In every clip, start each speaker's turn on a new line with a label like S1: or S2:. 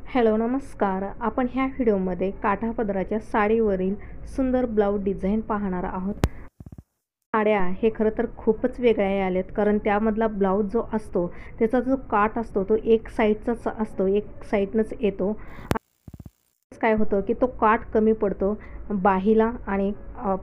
S1: Hello नमस्कार. आपण ह्या व्हिडिओमध्ये काठापदराच्या साडीवरील सुंदर ब्लाऊज डिझाईन पाहणार आहोत. साड्या हे खरं तर खूपच वेगळ्या आल्यात, कारण त्यामधला ब्लाऊज जो असतो त्याचा जो काठ असतो तो एक साईडचाच असतो, एक साईडनंच येतो. काय होतं की तो काठ कमी पडतो बाहीला आणि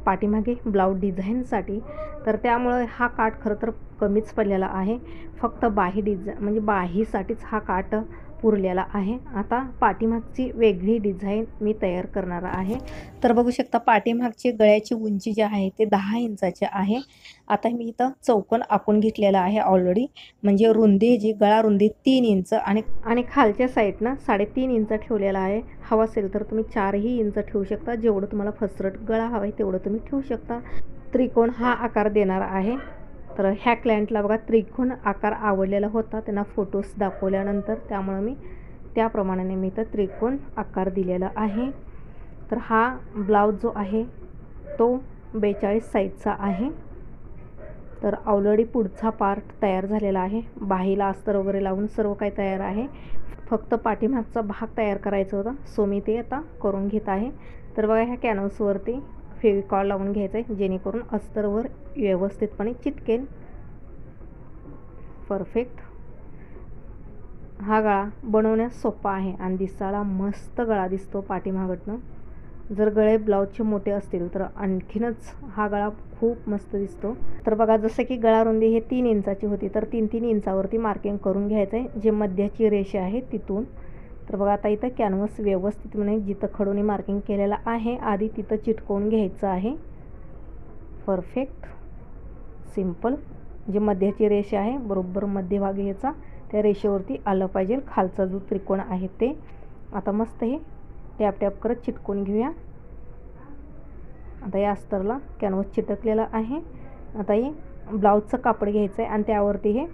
S1: पाठीमागे ब्लाऊज डिझाईनसाठी. तर त्यामुळे हा काठ खरं तर कमीच पडलेला आहे. फक्त बाही म्हणजे बाहीसाठीच हा काठ पुरलेला आहे. आता पाठीमागची वेगळी डिझाईन मी तयार करणार आहे. तर बघू शकता पाठीमागची गळ्याची उंची जी आहे ते 10 इंचाची आहे. आता मी इथं चौकोन आखून घेतलेला आहे ऑलरेडी. म्हणजे रुंदी जी गळा रुंदी 3 इंच आणि खालच्या साईडनं 3.5 इंच ठेवलेला आहे. हवा असेल तर तुम्ही 4ही इंच ठेवू शकता. जेवढं तुम्हाला फसरट गळा हवा आहे तेवढं तुम्ही ठेवू शकता. त्रिकोण हा आकार देणार आहे. तर ह्या क्लायंटला बघा त्रिकोण आकार आवडलेला होता, त्यांना फोटोज दाखवल्यानंतर, त्यामुळे मी त्याप्रमाणे मी इथं त्रिकोण आकार दिलेला आहे. तर हा ब्लाऊज जो आहे तो 42 साईजचा आहे. तर ऑलरेडी पुढचा पार्ट तयार झालेला आहे. बाहीला अस्तर वगैरे लावून सर्व काही तयार आहे. फक्त पाठीमागचा भाग तयार करायचा होता, सो मी ते आता करून घेत आहे. तर बघा ह्या कॅनव्हासवरती फेविकॉल लावून घ्यायचं आहे, जेणेकरून अस्तरवर व्यवस्थितपणे चिटकेल. परफेक्ट. हा गळा बनवण्यास सोपा आहे आणि दिसायला मस्त गळा दिसतो पाठीमागटनं. जर गळे ब्लाऊजचे मोठे असतील तर आणखीनच हा गळा खूप मस्त दिसतो. तर बघा जसं की गळा रुंदी हे 3 इंचाची होती, तर 3-3 इंचावरती मार्किंग करून घ्यायचं आहे, जे मध्याची रेषा आहे तिथून. तर बघा आता इथं कॅनव्हास व्यवस्थितपणे जिथं खडूनी मार्किंग केलेलं आहे आधी तिथं चिटकवून घ्यायचं आहे. परफेक्ट. सिंपल. जे मध्याची रेषा आहे बरोबर मध्यभागी याचा त्या रेषेवरती आलं पाहिजे खालचा जो त्रिकोण आहे ते. आता मस्त हे टॅप टॅप करत चिटकून घेऊया. आता या अस्तरला कॅनव्हास चिटकलेला आहे. आता हे ब्लाऊजचं कापड घ्यायचं आहे आणि त्यावरती हे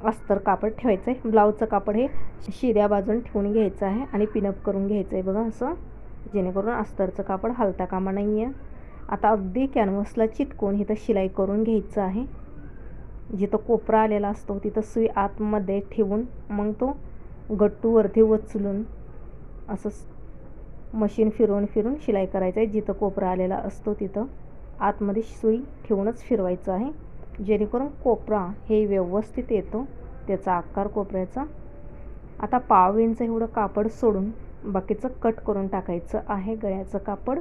S1: अस्तर कापड ठेवायचं आहे. ब्लाऊजचं कापड हे शिऱ्या बाजून ठेवून घ्यायचं आहे आणि पिनअप करून घ्यायचं आहे बघा असं, जेणेकरून अस्तरचं कापड हलता कामा नाही आहे. आता अगदी कॅनव्हासला चिटकून इथं शिलाई करून घ्यायचं आहे. जिथं कोपरा आलेला असतो तिथं सुई आतमध्ये ठेवून मग तो गट्टूवरती उचलून असं मशीन फिरवून शिलाई करायचं आहे. जिथं कोपरा आलेला असतो तिथं आतमध्ये सुई ठेवूनच फिरवायचं आहे, जेणेकरून कोपरा हे व्यवस्थित येतो, त्याचा आकार कोपऱ्याचा. आता 1/2 इंच एवढं कापड सोडून बाकीचं कट करून टाकायचं आहे गळ्याचं कापड.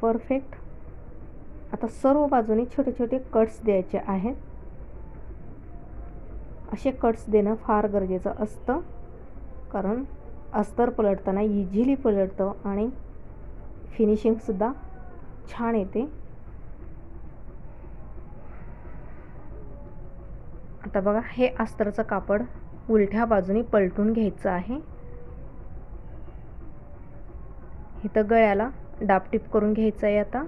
S1: परफेक्ट. आता सर्व बाजूने छोटे छोटे कट्स द्यायचे आहेत. असे कट्स देणं फार गरजेचं असतं, कारण अस्तर पलटताना इझिली पलटतं आणि फिनिशिंगसुद्धा छान येते. आता बघा हे अस्तरचं कापड उलट्या बाजूने पलटून घ्यायचं आहे. इथं गळ्याला डापटिप करून घ्यायचं आहे. आता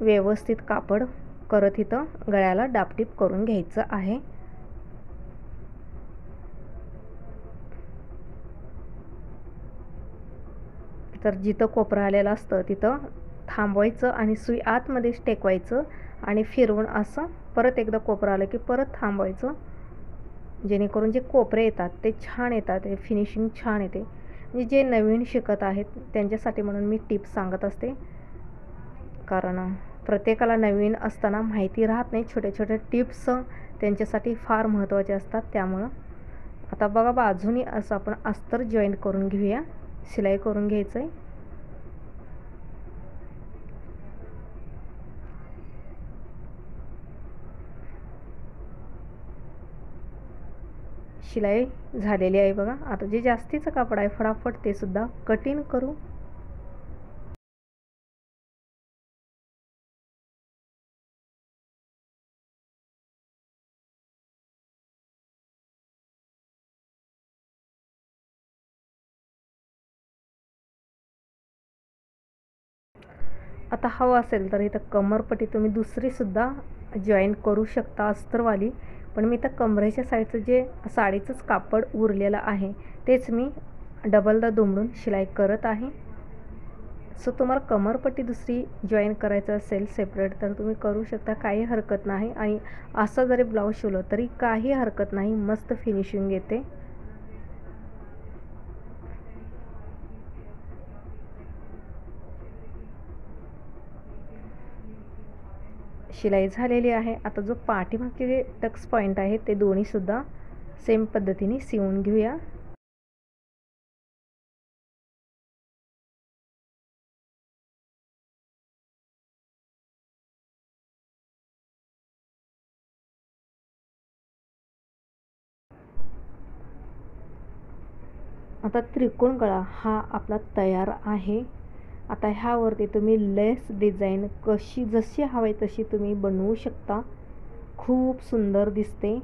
S1: व्यवस्थित कापड करत इथं गळ्याला डापटिप करून घ्यायचं आहे. तर जिथं कोपरा आलेला असतं तिथं थांबवायचं आणि सुई आतमध्येच टेकवायचं आणि फिरवून असं परत एकदा कोपरा आलं की परत थांबवायचं, जेणेकरून जे कोपरे येतात ते छान येतात, ते फिनिशिंग छान येते. म्हणजे जे नवीन शिकत आहेत त्यांच्यासाठी म्हणून मी टिप्स सांगत असते, कारण प्रत्येकाला नवीन असताना माहिती राहत नाही. छोट्या छोट्या टिप्स त्यांच्यासाठी फार महत्त्वाचे असतात. त्यामुळं आता बघा बाजूनी असं आपण अस्तर जॉईंट करून घेऊया, शिलाई करून घ्यायचं आहे. शिलाई झालेली आहे बघा. आता जे जास्तीचं कापड आहे फटाफट ते सुद्धा कटिंग करू. आता हवं असेल तर इथं कमरपट्टी तुम्ही दुसरीसुद्धा जॉईन करू शकता अस्तरवाली, पण मी तर कमरेच्या साईडचं जे साडीचंच कापड उरलेलं आहे तेच मी डबलदा दुमडून शिलाई करत आहे. सो तुम्हाला कमरपट्टी दुसरी जॉईन करायचं असेल सेपरेट तर तुम्ही करू शकता, काही हरकत नाही. आणि असं जरी ब्लाऊज शिवलं तरी काही हरकत नाही, मस्त फिनिशिंग येते. शिलाई झालेली आहे. आता जो पाठीमागचे टक्स पॉईंट आहे ते दोन्हीसुद्धा सेम पद्धतीने शिवून घेऊया. आता त्रिकोण गळा हा आपला तयार आहे. आता ह्यावरती तुम्ही लेस डिझाईन कशी जशी हवी तशी तुम्ही बनवू शकता. खूप सुंदर दिसते.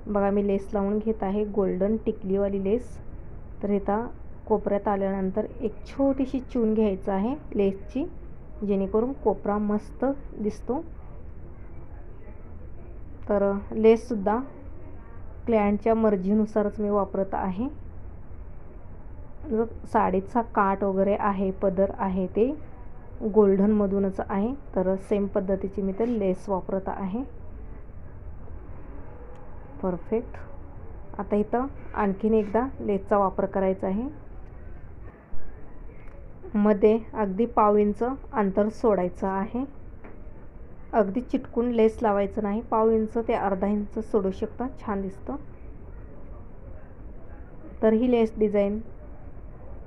S1: बघा मी लेस लावून घेत आहे, गोल्डन टिकलीवाली लेस. तर इथं कोपऱ्यात आल्यानंतर एक छोटीशी चून घ्यायचं आहे लेसची, जेणेकरून कोपरा मस्त दिसतो. तर लेससुद्धा क्लायंटच्या मर्जीनुसारच मी वापरत आहे. जो साडीचा काठ वगैरे आहे, पदर आहे, ते गोल्डनमधूनच आहे. तर सेम पद्धतीची मी तर लेस वापरत आहे. परफेक्ट. आता इथं आणखीन एकदा लेसचा वापर करायचा आहे. मध्ये अगदी पाव इंच अंतर सोडायचं आहे. अगदी चिटकून लेस लावायचं नाही, पाव इंच ते अर्धा इंच सोडू शकता, छान दिसतं. तर ही लेस डिझाईन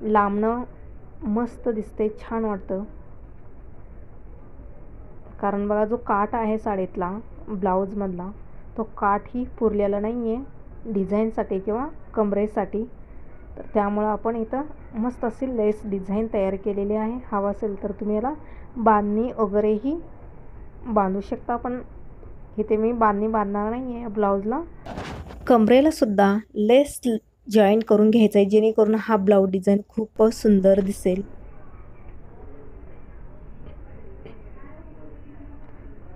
S1: लांबणं मस्त दिसते, छान वाटतं. कारण बघा जो काठ आहे साडीतला ब्लाऊजमधला, तो काठही पुरलेला नाही आहे डिझाईनसाठी किंवा कमरेसाठी. तर त्यामुळं आपण इथं मस्त अशी लेस डिझाईन तयार केलेली आहे. हवं असेल तर तुम्ही याला बांधणी वगैरेही बांधू शकता, पण इथे मी बांधणी बांधणार नाही आहे ब्लाऊजला. कमरेला सुद्धा लेस जॉईन करून घ्यायचं आहे, जेणेकरून हा ब्लाऊज डिझाईन खूपच सुंदर दिसेल.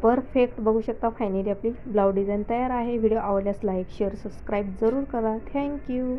S1: परफेक्ट. बघू शकता फायनली आपली ब्लाऊज डिझाईन तयार आहे. व्हिडिओ आवडल्यास लाईक शेअर सबस्क्राईब जरूर करा. थँक्यू.